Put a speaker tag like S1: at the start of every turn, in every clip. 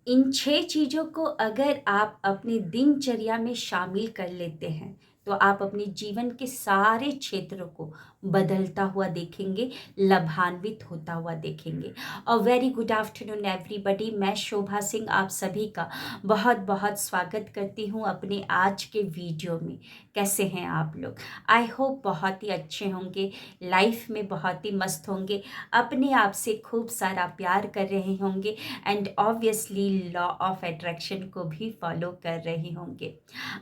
S1: इन 6 चीज़ों को अगर आप अपनी दिनचर्या में शामिल कर लेते हैं, तो आप अपने जीवन के सारे क्षेत्रों को बदलता हुआ देखेंगे, लाभान्वित होता हुआ देखेंगे। A very good afternoon everybody, मैं शोभा सिंह आप सभी का बहुत-बहुत स्वागत करती हूँ अपने आज के वीडियो में। कैसे हैं आप लोग? आई होप बहुत ही अच्छे होंगे, लाइफ में बहुत ही मस्त होंगे, अपने आप से खूब सारा प्यार कर रहे होंगे and obviously law of attraction को भी फॉलो कर रहे होंगे।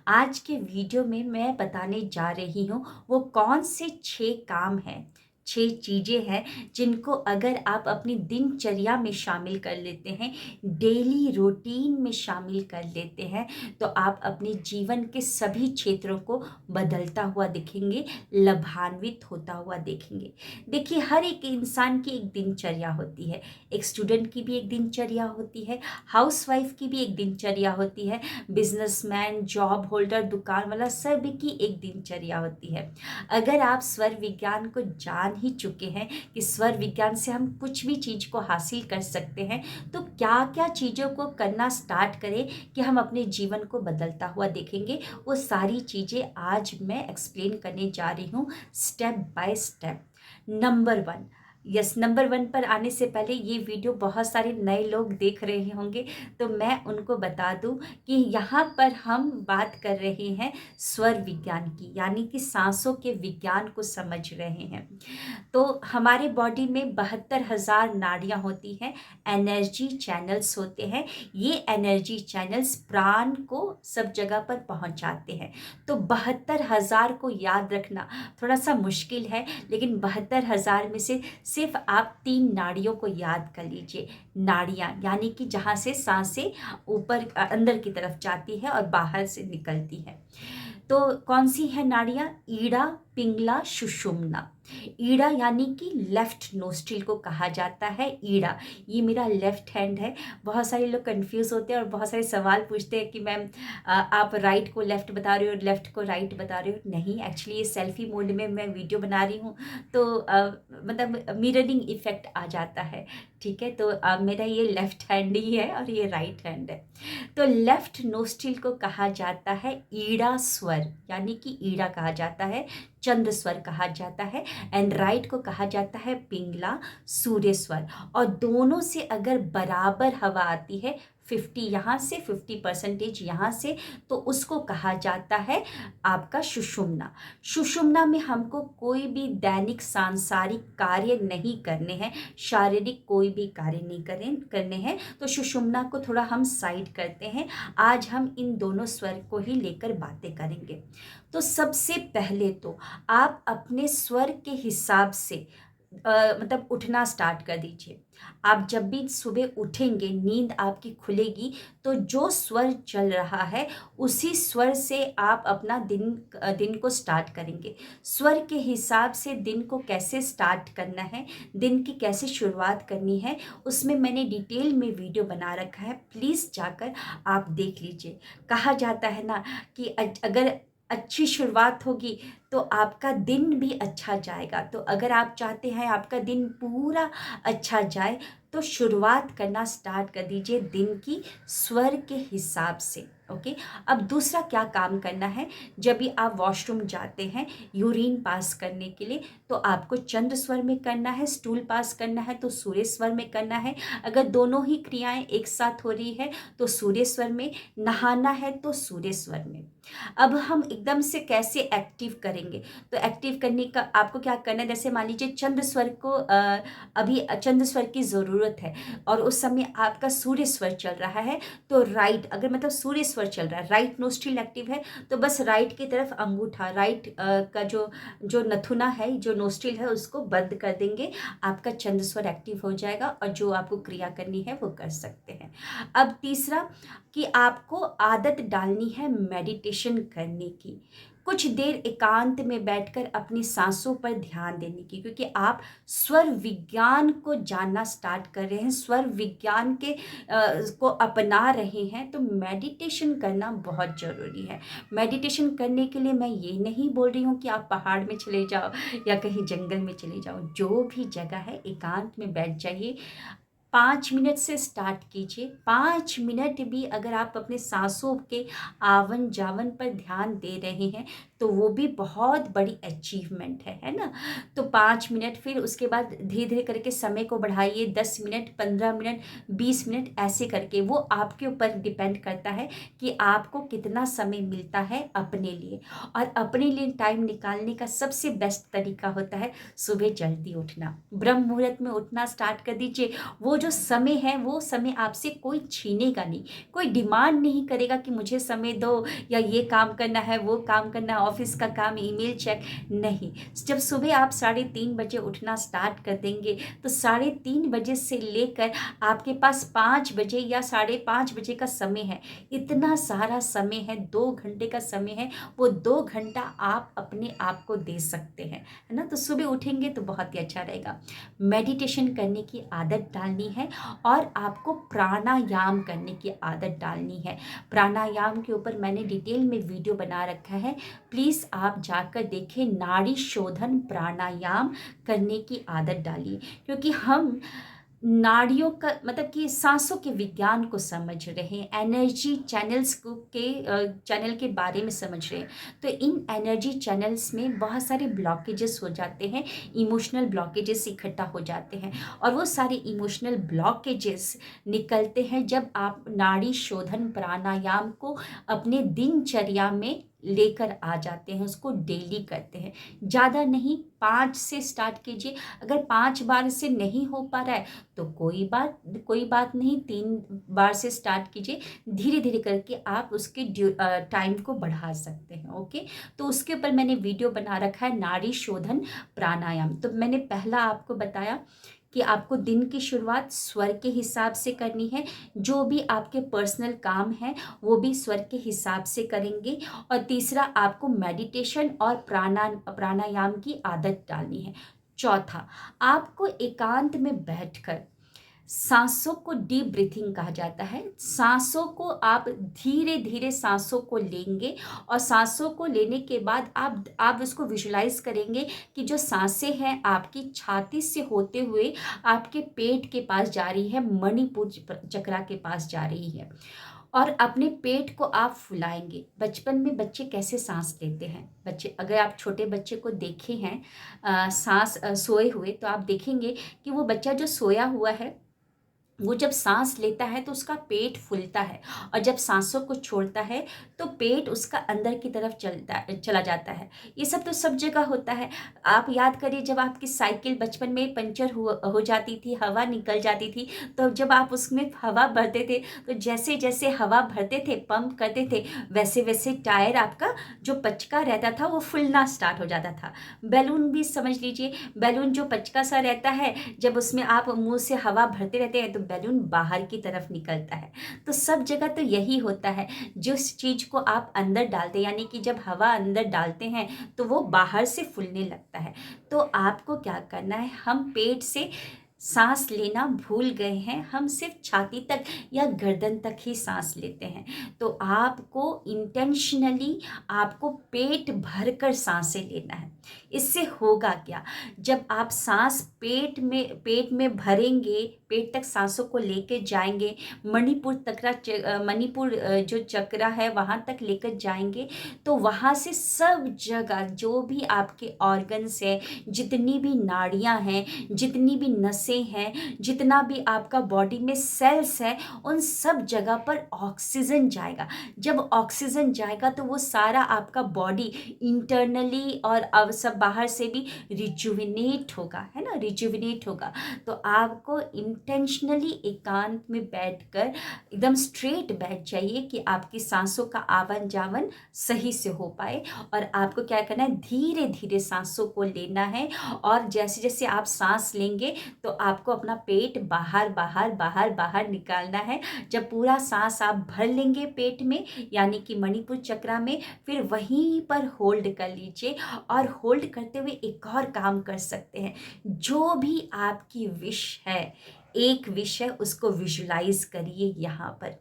S1: आज के वीडियो में मैं बताने जा रही हूँ वो कौन से 6 काम हैं, 6 चीज़ें हैं जिनको अगर आप अपनी दिनचर्या में शामिल कर लेते हैं, डेली रूटीन में शामिल कर लेते हैं, तो आप अपने जीवन के सभी क्षेत्रों को बदलता हुआ दिखेंगे, लाभान्वित होता हुआ देखेंगे। देखिए, हर एक इंसान की एक दिनचर्या होती है, एक स्टूडेंट की भी एक दिनचर्या होती है, हाउसवाइफ की भी एक दिनचर्या होती है, बिजनेसमैन, जॉब होल्डर, दुकान वाला, सभी की एक दिनचर्या होती है। अगर आप स्वर विज्ञान को जान ही चुके हैं कि स्वर विज्ञान से हम कुछ भी चीज़ को हासिल कर सकते हैं, तो क्या क्या चीज़ों को करना स्टार्ट करें कि हम अपने जीवन को बदलता हुआ देखेंगे, वो सारी चीज़ें आज मैं एक्सप्लेन करने जा रही हूँ step by step. Number one, yes, number one पर आने से पहले ये वीडियो बहुत सारे नए लोग देख रहे होंगे, तो मैं उनको बता दूं कि यहाँ पर हम बात कर रहे हैं स्वर विज्ञान की, यानी कि सांसों के विज्ञान को समझ रहे हैं। तो हमारे बॉडी में 72,000 नाड़ियाँ होती हैं, एनर्जी चैनल्स होते हैं। ये एनर्जी चैनल्स प्राण को सब जगह पर पहुंचाते हैं। तो 72,000 को याद रखना थोड़ा सा मुश्किल है, लेकिन 72,000 में से सिर्फ आप 3 नाड़ियों को याद कर लीजिए। नाड़ियाँ यानी कि जहाँ से सांसें ऊपर अंदर की तरफ जाती है और बाहर से निकलती है। तो कौन सी है नाड़ियाँ? ईड़ा, पिंगला, सुषुम्ना। ईड़ा यानी कि लेफ्ट नोस्ट्रिल को कहा जाता है। ईड़ा, ये मेरा लेफ्ट हैंड है। बहुत सारे लोग कंफ्यूज होते हैं और बहुत सारे सवाल पूछते हैं कि मैम आप राइट को लेफ्ट बता रहे हो और लेफ्ट को राइट बता रहे हो। नहीं, एक्चुअली ये सेल्फी मोड में मैं वीडियो बना रही हूँ, तो मतलब मिररिंग इफेक्ट आ जाता है। ठीक है, तो मेरा ये लेफ्ट हैंड ही है और ये राइट हैंड है। तो लेफ्ट नोस्ट्रिल को कहा जाता है ईड़ा स्वर, यानी कि ईड़ा कहा जाता है, चंद्र स्वर कहा जाता है, एंड राइट को कहा जाता है पिंगला, सूर्य स्वर। और दोनों से अगर बराबर हवा आती है, 50 यहाँ से 50% यहाँ से, तो उसको कहा जाता है आपका सुषुम्ना। सुषुम्ना में हमको कोई भी दैनिक सांसारिक कार्य नहीं करने हैं, शारीरिक कोई भी कार्य नहीं करने हैं, तो सुषुम्ना को थोड़ा हम साइड करते हैं। आज हम इन दोनों स्वर को ही लेकर बातें करेंगे। तो सबसे पहले तो आप अपने स्वर के हिसाब से मतलब उठना स्टार्ट कर दीजिए। आप जब भी सुबह उठेंगे, नींद आपकी खुलेगी, तो जो स्वर चल रहा है उसी स्वर से आप अपना दिन को स्टार्ट करेंगे। स्वर के हिसाब से दिन को कैसे स्टार्ट करना है, दिन की कैसे शुरुआत करनी है, उसमें मैंने डिटेल में वीडियो बना रखा है, प्लीज़ जाकर आप देख लीजिए। कहा जाता है ना कि अगर अच्छी शुरुआत होगी तो आपका दिन भी अच्छा जाएगा। तो अगर आप चाहते हैं आपका दिन पूरा अच्छा जाए, तो शुरुआत करना स्टार्ट कर दीजिए दिन की स्वर के हिसाब से। ओके, अब दूसरा क्या काम करना है, जब भी आप वॉशरूम जाते हैं यूरिन पास करने के लिए, तो आपको चंद्र स्वर में करना है, स्टूल पास करना है तो सूर्य स्वर में करना है। अगर दोनों ही क्रियाएं एक साथ हो रही है तो सूर्य स्वर में, नहाना है तो सूर्य स्वर में। अब हम एकदम से कैसे एक्टिव करेंगे, तो एक्टिव करने का आपको क्या करना है, जैसे मान लीजिए चंद्र स्वर को अभी चंद्र स्वर की ज़रूरत है और उस समय आपका सूर्य स्वर चल रहा है, तो राइट, अगर मतलब सूर्य स्वर चल रहा है, राइट नोस्ट्रिल एक्टिव है, तो बस राइट की तरफ अंगूठा, राइट का जो जो नथुना है, जो नोस्ट्रिल है, उसको बंद कर देंगे, आपका चंद्र स्वर एक्टिव हो जाएगा और जो आपको क्रिया करनी है वो कर सकते हैं। अब तीसरा, कि आपको आदत डालनी है मेडिटेशन करने की, कुछ देर एकांत में बैठकर अपनी सांसों पर ध्यान देने की, क्योंकि आप स्वर विज्ञान को जानना स्टार्ट कर रहे हैं, स्वर विज्ञान के को अपना रहे हैं, तो मेडिटेशन करना बहुत ज़रूरी है। मेडिटेशन करने के लिए मैं ये नहीं बोल रही हूँ कि आप पहाड़ में चले जाओ या कहीं जंगल में चले जाओ, जो भी जगह है एकांत में बैठ जाइए, 5 मिनट से स्टार्ट कीजिए। 5 मिनट भी अगर आप अपने सांसों के आवन जावन पर ध्यान दे रहे हैं तो वो भी बहुत बड़ी अचीवमेंट है ना। तो 5 मिनट, फिर उसके बाद धीरे धीरे करके समय को बढ़ाइए, 10 मिनट, 15 मिनट, 20 मिनट, ऐसे करके। वो आपके ऊपर डिपेंड करता है कि आपको कितना समय मिलता है अपने लिए। और अपने लिए टाइम निकालने का सबसे बेस्ट तरीका होता है सुबह जल्दी उठना। ब्रह्म मुहूर्त में उठना स्टार्ट कर दीजिए। वो जो समय है वो समय आपसे कोई छीनेगा नहीं, कोई डिमांड नहीं करेगा कि मुझे समय दो, या ये काम करना है, वो काम करना है, ऑफिस का काम, ईमेल चेक। नहीं, जब सुबह आप 3:30 बजे उठना स्टार्ट कर देंगे तो 3:30 बजे से लेकर आपके पास 5 बजे या 5:30 बजे का समय है। इतना सारा समय है, 2 घंटे का समय है। वो 2 घंटा आप अपने आप को दे सकते हैं, है ना। तो सुबह उठेंगे तो बहुत ही अच्छा रहेगा। मेडिटेशन करने की आदत डालनी है और आपको प्राणायाम करने की आदत डालनी है। प्राणायाम के ऊपर मैंने डिटेल में वीडियो बना रखा है, प्लीज़ आप जाकर देखें। नाड़ी शोधन प्राणायाम करने की आदत डालिए, क्योंकि हम नाड़ियों का मतलब कि सांसों के विज्ञान को समझ रहे हैं, एनर्जी चैनल्स को के चैनल के बारे में समझ रहे हैं। तो इन एनर्जी चैनल्स में बहुत सारे ब्लॉकेजेस हो जाते हैं, इमोशनल ब्लॉकेजेस इकट्ठा हो जाते हैं, और वो सारे इमोशनल ब्लॉकेजेस निकलते हैं जब आप नाड़ी शोधन प्राणायाम को अपने दिनचर्या में लेकर आ जाते हैं, उसको डेली करते हैं। ज़्यादा नहीं, 5 से स्टार्ट कीजिए। अगर 5 बार से नहीं हो पा रहा है तो कोई बात नहीं, 3 बार से स्टार्ट कीजिए। धीरे धीरे करके आप उसके टाइम को बढ़ा सकते हैं। ओके, तो उसके ऊपर मैंने वीडियो बना रखा है, नाड़ी शोधन प्राणायाम। तो मैंने पहला आपको बताया कि आपको दिन की शुरुआत स्वर के हिसाब से करनी है। जो भी आपके पर्सनल काम है वो भी स्वर के हिसाब से करेंगे। और तीसरा, आपको मेडिटेशन और प्राणायाम की आदत डालनी है। चौथा, आपको एकांत में बैठकर सांसों को डीप ब्रीथिंग कहा जाता है। सांसों को आप धीरे धीरे सांसों को लेंगे, और सांसों को लेने के बाद आप उसको विजुलाइज करेंगे कि जो सांसें हैं आपकी छाती से होते हुए आपके पेट के पास जा रही है, मणिपुर चक्रा के पास जा रही है। और अपने पेट को आप फुलाएंगे। बचपन में बच्चे कैसे सांस लेते हैं, बच्चे, अगर आप छोटे बच्चे को देखे हैं सांस सोए हुए, तो आप देखेंगे कि वो बच्चा जो सोया हुआ है वो जब सांस लेता है तो उसका पेट फूलता है, और जब सांसों को छोड़ता है तो पेट उसका अंदर की तरफ चला जाता है। ये सब तो सब जगह होता है। आप याद करिए, जब आपकी साइकिल बचपन में पंचर हो जाती थी, हवा निकल जाती थी, तो जब आप उसमें हवा भरते थे तो जैसे जैसे हवा भरते थे, पंप करते थे, वैसे वैसे टायर आपका जो पचका रहता था वो फूलना स्टार्ट हो जाता था। बैलून भी समझ लीजिए, बैलून जो पचका सा रहता है, जब उसमें आप मुंह से हवा भरते रहते हैं तो बैलून बाहर की तरफ निकलता है। तो सब जगह तो यही होता है, जिस चीज को आप अंदर डालते हैं, यानी कि जब हवा अंदर डालते हैं तो वो बाहर से फूलने लगता है। तो आपको क्या करना है, हम पेट से सांस लेना भूल गए हैं, हम सिर्फ छाती तक या गर्दन तक ही सांस लेते हैं। तो आपको इंटेंशनली आपको पेट भरकर सांसें लेना है। इससे होगा क्या, जब आप सांस पेट में भरेंगे, पेट तक सांसों को लेकर जाएंगे, मणिपुर जो चक्रा है वहाँ तक लेकर जाएंगे, तो वहाँ से सब जगह जो भी आपके ऑर्गन्स है, जितनी भी नाड़ियाँ हैं, जितनी भी नसें हैं, जितना भी आपका बॉडी में सेल्स है, उन सब जगह पर ऑक्सीजन जाएगा। जब ऑक्सीजन जाएगा तो वो सारा आपका बॉडी इंटरनली और अब सब बाहर से भी रिजुविनेट होगा, है ना, रिजुविनेट होगा। तो आपको इंटेंशनली एकांत में बैठकर एकदम स्ट्रेट बैठ जाइए कि आपकी सांसों का आवन जावन सही से हो पाए। और आपको क्या करना है, धीरे धीरे सांसों को लेना है, और जैसे जैसे आप सांस लेंगे तो आपको अपना पेट बाहर बाहर बाहर बाहर निकालना है। जब पूरा सांस आप भर लेंगे पेट में, यानी कि मणिपुर चक्रा में, फिर वहीं पर होल्ड कर लीजिए। और होल्ड करते हुए एक और काम कर सकते हैं, जो भी आपकी विश है, एक विश है, उसको विजुलाइज करिए यहाँ पर।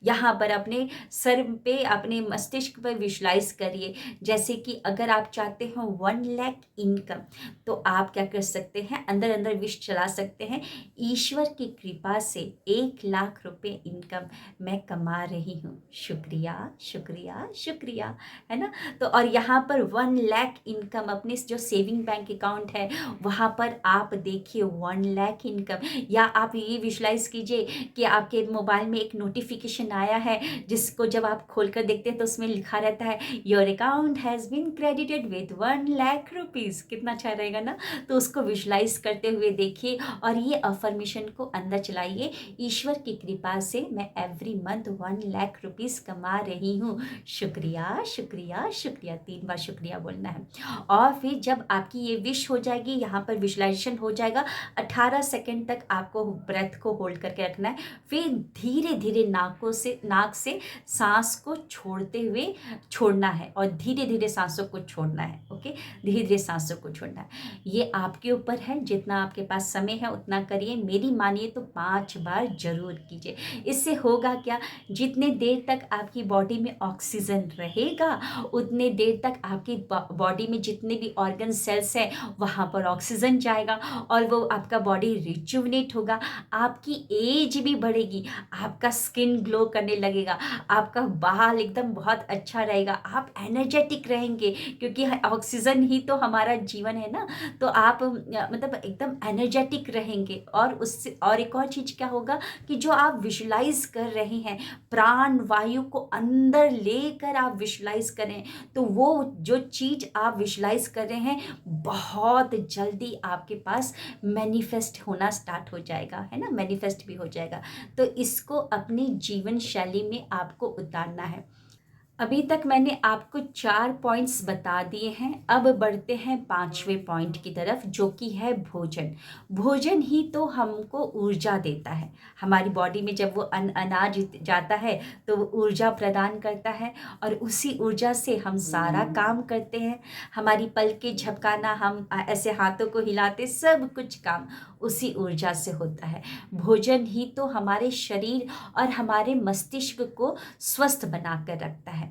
S1: यहाँ पर अपने सर पे, अपने मस्तिष्क पर विजुलाइज करिए, जैसे कि अगर आप चाहते हो 1 लाख इनकम, तो आप क्या कर सकते हैं, अंदर अंदर विश चला सकते हैं, ईश्वर की कृपा से 1 लाख रुपए इनकम मैं कमा रही हूँ, शुक्रिया शुक्रिया शुक्रिया, है ना। तो और यहाँ पर 1 लाख इनकम अपने जो सेविंग बैंक अकाउंट है वहाँ पर आप देखिए 1 लाख इनकम। या आप ये विजुलाइज कीजिए कि आपके मोबाइल में एक नोटिफिकेशन आया है, जिसको जब आप खोलकर देखते हैं तो उसमें लिखा रहता है your account has been credited with 1 lakh rupees. कितना अच्छा रहेगा ना। तो उसको विजुलाइज करते हुए देखिए और ये अफर्मेशन को अंदर चलाइए, ईश्वर की कृपा से मैं एवरी मंथ 1 लाख रुपीज़ कमा रही हूँ, शुक्रिया शुक्रिया शुक्रिया, 3 बार शुक्रिया बोलना है। और फिर जब आपकी ये विश हो जाएगी, यहाँ पर विजुलाइजेशन हो जाएगा, 18 सेकेंड तक आपको ब्रेथ को होल्ड करके रखना है। फिर धीरे धीरे नाक से सांस को छोड़ते हुए छोड़ना है और धीरे धीरे सांसों को छोड़ना है। ओके, धीरे धीरे सांसों को छोड़ना है। ये आपके ऊपर है, जितना आपके पास समय है उतना करिए। मेरी मानिए तो 5 बार जरूर कीजिए। इससे होगा क्या, जितने देर तक आपकी बॉडी में ऑक्सीजन रहेगा उतने देर तक आपकी बॉडी में जितने भी ऑर्गन सेल्स हैं वहाँ पर ऑक्सीजन जाएगा और वो आपका बॉडी रिजुवनेट होगा, आपकी एज भी बढ़ेगी, आपका स्किन ग्लो करने लगेगा, आपका बाल एकदम बहुत अच्छा रहेगा, आप एनर्जेटिक रहेंगे, क्योंकि ऑक्सीजन ही तो हमारा जीवन है ना। तो आप मतलब एकदम एनर्जेटिक रहेंगे। और उससे और एक और चीज़ क्या होगा कि जो आप विजुलाइज कर रहे हैं, प्राण वायु को अंदर लेकर आप विजुलाइज करें, तो वो जो चीज़ आप विजुलाइज कर रहे हैं बहुत जल्दी आपके पास मैनिफेस्ट होना स्टार्ट हो जाएगा, है ना, मैनिफेस्ट भी हो जाएगा। तो इसको अपनी जीवन शैली में आपको उतारना है। अभी तक मैंने आपको 4 पॉइंट्स बता दिए हैं। अब बढ़ते हैं 5वें पॉइंट की तरफ, जो कि है भोजन। भोजन ही तो हमको ऊर्जा देता है। हमारी बॉडी में जब वो अनाज जाता है तो वो ऊर्जा प्रदान करता है और उसी ऊर्जा से हम सारा काम करते हैं। हमारी पलकें झपकाना, हम ऐसे हाथों को हिलाते, सब कुछ काम उसी ऊर्जा से होता है। भोजन ही तो हमारे शरीर और हमारे मस्तिष्क को स्वस्थ बना कर रखता है।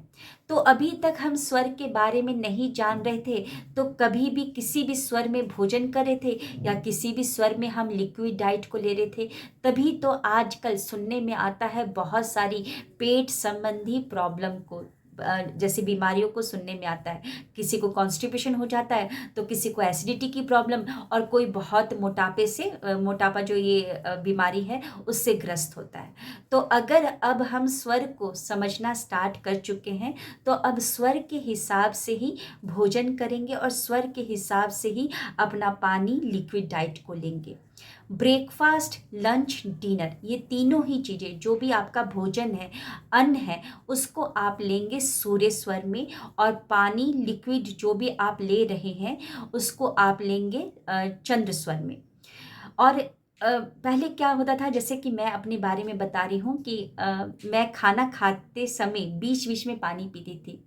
S1: तो अभी तक हम स्वर के बारे में नहीं जान रहे थे, तो कभी भी किसी भी स्वर में भोजन कर रहे थे या किसी भी स्वर में हम लिक्विड डाइट को ले रहे थे, तभी तो आजकल सुनने में आता है बहुत सारी पेट संबंधी प्रॉब्लम को, जैसे बीमारियों को सुनने में आता है। किसी को कॉन्स्टिपेशन हो जाता है, तो किसी को एसिडिटी की प्रॉब्लम, और कोई बहुत मोटापे से मोटापा जो ये बीमारी है उससे ग्रस्त होता है। तो अगर अब हम स्वर को समझना स्टार्ट कर चुके हैं, तो अब स्वर के हिसाब से ही भोजन करेंगे और स्वर के हिसाब से ही अपना पानी, लिक्विड डाइट को लेंगे। ब्रेकफास्ट, लंच, डिनर, ये तीनों ही चीज़ें, जो भी आपका भोजन है, अन्न है, उसको आप लेंगे सूर्य स्वर में, और पानी, लिक्विड जो भी आप ले रहे हैं उसको आप लेंगे चंद्र स्वर में। और पहले क्या होता था, जैसे कि मैं अपने बारे में बता रही हूँ कि मैं खाना खाते समय बीच बीच में पानी पीती थी,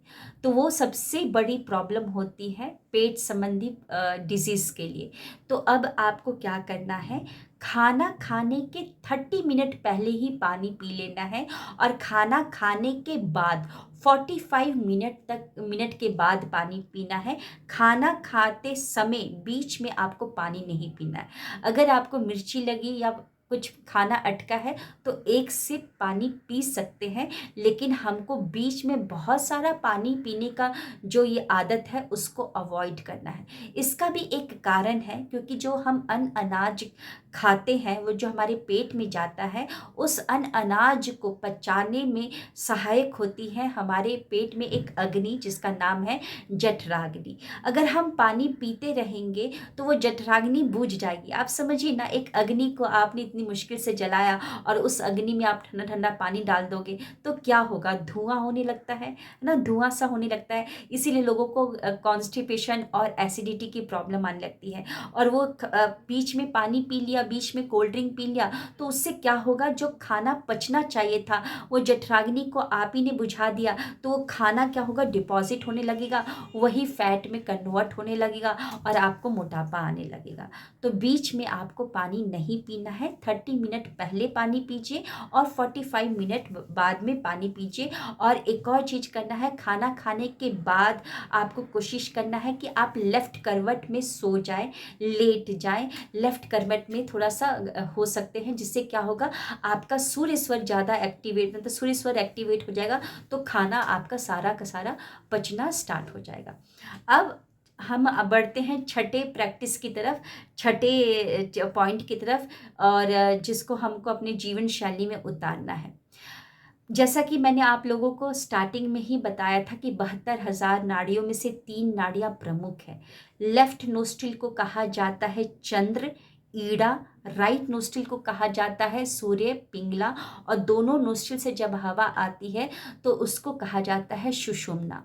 S1: तो वो सबसे बड़ी प्रॉब्लम होती है पेट संबंधी डिजीज़ के लिए। तो अब आपको क्या करना है, खाना खाने के 30 मिनट पहले ही पानी पी लेना है, और खाना खाने के बाद 45 मिनट के बाद पानी पीना है। खाना खाते समय बीच में आपको पानी नहीं पीना है। अगर आपको मिर्ची लगी या कुछ खाना अटका है तो एक सिप पानी पी सकते हैं, लेकिन हमको बीच में बहुत सारा पानी पीने का जो ये आदत है उसको अवॉइड करना है। इसका भी एक कारण है, क्योंकि जो हम अनाज खाते हैं वो जो हमारे पेट में जाता है, उस अनाज को पचाने में सहायक होती है हमारे पेट में एक अग्नि, जिसका नाम है जठराग्नि। अगर हम पानी पीते रहेंगे तो वो जठराग्नि बुझ जाएगी। आप समझिए ना, एक अग्नि को आपने इतनी मुश्किल से जलाया और उस अग्नि में आप ठंडा ठंडा पानी डाल दोगे तो क्या होगा, धुआं होने लगता है ना, धुआं सा होने लगता है। इसीलिए लोगों को कॉन्स्टिपेशन और एसिडिटी की प्रॉब्लम आने लगती है। और वो बीच में पानी पी लिया, लिया, बीच में कोल्ड ड्रिंक पी लिया, तो उससे क्या होगा, जो खाना पचना चाहिए था वो जठराग्नि को आप ही ने बुझा दिया, तो वो खाना क्या होगा, डिपॉजिट होने लगेगा, वही फैट में कन्वर्ट होने लगेगा और आपको मोटापा आने लगेगा। तो बीच में आपको पानी नहीं पीना है। 30 मिनट पहले पानी पीजिए और 45 मिनट बाद में पानी पीजिए। और एक और चीज़ करना है, खाना खाने के बाद आपको कोशिश करना है कि आप लेफ़्ट करवट में सो जाएं, लेट जाएं। लेफ़्ट करवट में थोड़ा सा हो सकते हैं, जिससे क्या होगा, आपका सूर्य स्वर ज़्यादा एक्टिवेट, मतलब सूर्य स्वर एक्टिवेट हो जाएगा, तो खाना आपका सारा का सारा पचना स्टार्ट हो जाएगा। अब हम बढ़ते हैं छठे प्रैक्टिस की तरफ, छठे पॉइंट की तरफ, और जिसको हमको अपने जीवन शैली में उतारना है। जैसा कि मैंने आप लोगों को स्टार्टिंग में ही बताया था कि 72,000 नाड़ियों में से 3 नाड़ियाँ प्रमुख हैं। लेफ्ट नोस्ट्रिल को कहा जाता है चंद्र, ईड़ा। राइट नोस्ट्रिल को कहा जाता है सूर्य, पिंगला। और दोनों नोस्ट्रिल से जब हवा आती है तो उसको कहा जाता है सुषुम्ना।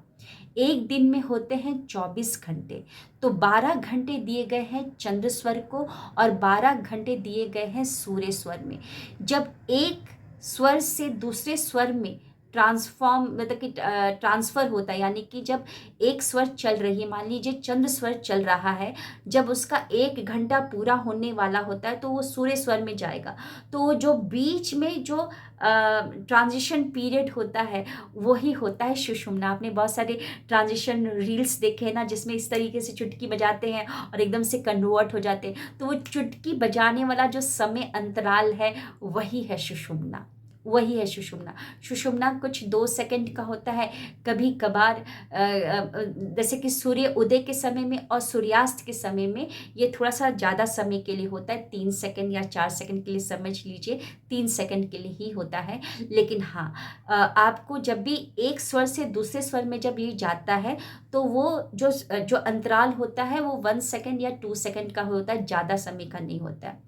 S1: एक दिन में होते हैं 24 घंटे, तो 12 घंटे दिए गए हैं चंद्र स्वर को और 12 घंटे दिए गए हैं सूर्य स्वर में। जब एक स्वर से दूसरे स्वर में ट्रांसफॉर्म, मतलब कि ट्रांसफ़र होता है, यानी कि जब एक स्वर चल रही है, मान लीजिए चंद्र स्वर चल रहा है, जब उसका 1 घंटा पूरा होने वाला होता है तो वो सूर्य स्वर में जाएगा। तो जो बीच में जो ट्रांजिशन पीरियड होता है वही होता है सुषुम्ना। आपने बहुत सारे ट्रांजिशन रील्स देखे हैं ना, जिसमें इस तरीके से चुटकी बजाते हैं और एकदम से कन्वर्ट हो जाते हैं, तो वो चुटकी बजाने वाला जो समय अंतराल है वही है सुषुम्ना, वही है सुषुम्ना। सुषुम्ना कुछ 2 सेकंड का होता है, कभी कभार जैसे कि सूर्य उदय के समय में और सूर्यास्त के समय में ये थोड़ा सा ज़्यादा समय के लिए होता है, 3 सेकंड या 4 सेकंड के लिए समझ लीजिए, 3 सेकंड के लिए ही होता है। लेकिन हाँ, आपको जब भी एक स्वर से दूसरे स्वर में जब ये जाता है तो वो जो जो अंतराल होता है वो 1 सेकंड या 2 सेकंड का होता है, ज़्यादा समय का नहीं होता है।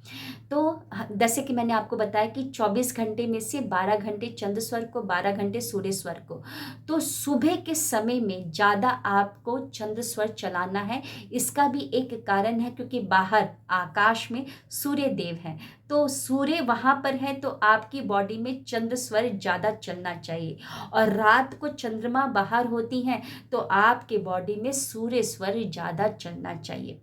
S1: तो जैसे कि मैंने आपको बताया कि 24 घंटे में से 12 घंटे चंद्र स्वर को, 12 घंटे सूर्य स्वर को। तो सुबह के समय में ज़्यादा आपको चंद्र स्वर चलाना है। इसका भी एक कारण है, क्योंकि बाहर आकाश में सूर्य देव हैं, तो सूर्य वहाँ पर है तो आपकी बॉडी में चंद्र स्वर ज़्यादा चलना चाहिए। और रात को चंद्रमा बाहर होती हैं तो आपके बॉडी में सूर्य स्वर ज़्यादा चलना चाहिए।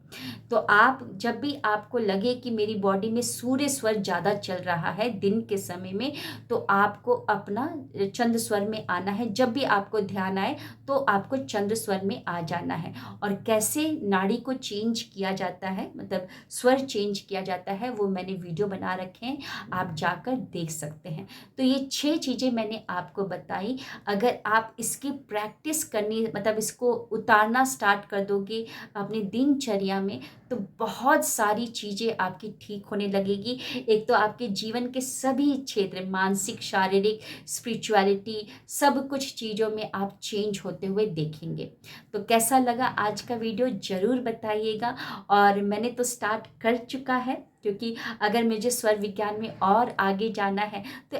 S1: तो आप जब भी आपको लगे कि मेरी बॉडी में सूर्य स्वर ज़्यादा चल रहा है दिन के समय में, तो आपको अपना चंद्र स्वर में आना है। जब भी आपको ध्यान आए तो आपको चंद्र स्वर में आ जाना है। और कैसे नाड़ी को चेंज किया जाता है, मतलब स्वर चेंज किया जाता है, वो मैंने वीडियो बना रखे हैं, आप जाकर देख सकते हैं। तो ये 6 चीज़ें मैंने आपको बताई। अगर आप इसकी प्रैक्टिस करनी, मतलब इसको उतारना स्टार्ट कर दोगे अपनी दिनचर्या में, तो बहुत सारी चीज़ें आपकी ठीक होने लगेगी। एक तो आपके जीवन के सभी क्षेत्र, मानसिक, शारीरिक, स्पिरिचुअलिटी, सब कुछ चीज़ों में आप चेंज होते हुए देखेंगे। तो कैसा लगा आज का वीडियो ज़रूर बताइएगा। और मैंने तो स्टार्ट कर चुका है, क्योंकि अगर मुझे स्वर विज्ञान में और आगे जाना है तो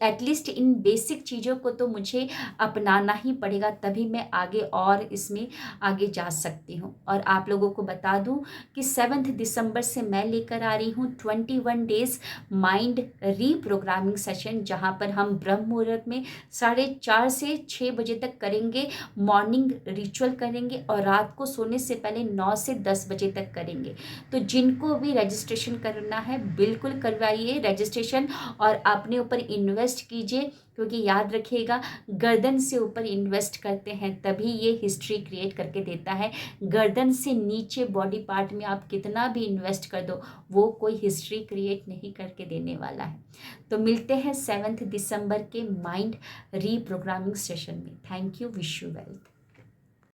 S1: एटलीस्ट इन बेसिक चीज़ों को तो मुझे अपनाना ही पड़ेगा, तभी मैं आगे और इसमें आगे जा सकती हूँ। और आप लोगों को बता दूँ कि 7 दिसंबर से मैं लेकर आ रही हूँ 21 डेज़ माइंड रीप्रोग्रामिंग सेशन, जहाँ पर हम ब्रह्म मुहूर्त में 4:30 से 6 बजे तक करेंगे, मॉर्निंग रिचुअल करेंगे और रात को सोने से पहले 9 से 10 बजे तक करेंगे। तो जिनको भी रजिस्ट्रेशन करना है बिल्कुल करवाइए रजिस्ट्रेशन, और अपने ऊपर इन्वेस्ट कीजिए, क्योंकि याद रखिएगा, गर्दन से ऊपर इन्वेस्ट करते हैं तभी ये हिस्ट्री क्रिएट करके देता है। गर्दन से नीचे बॉडी पार्ट में आप कितना भी इन्वेस्ट कर दो, वो कोई हिस्ट्री क्रिएट नहीं करके देने वाला है। तो मिलते हैं 7 दिसंबर के माइंड रीप्रोग्रामिंग सेशन में। Thank you, wish you wealth.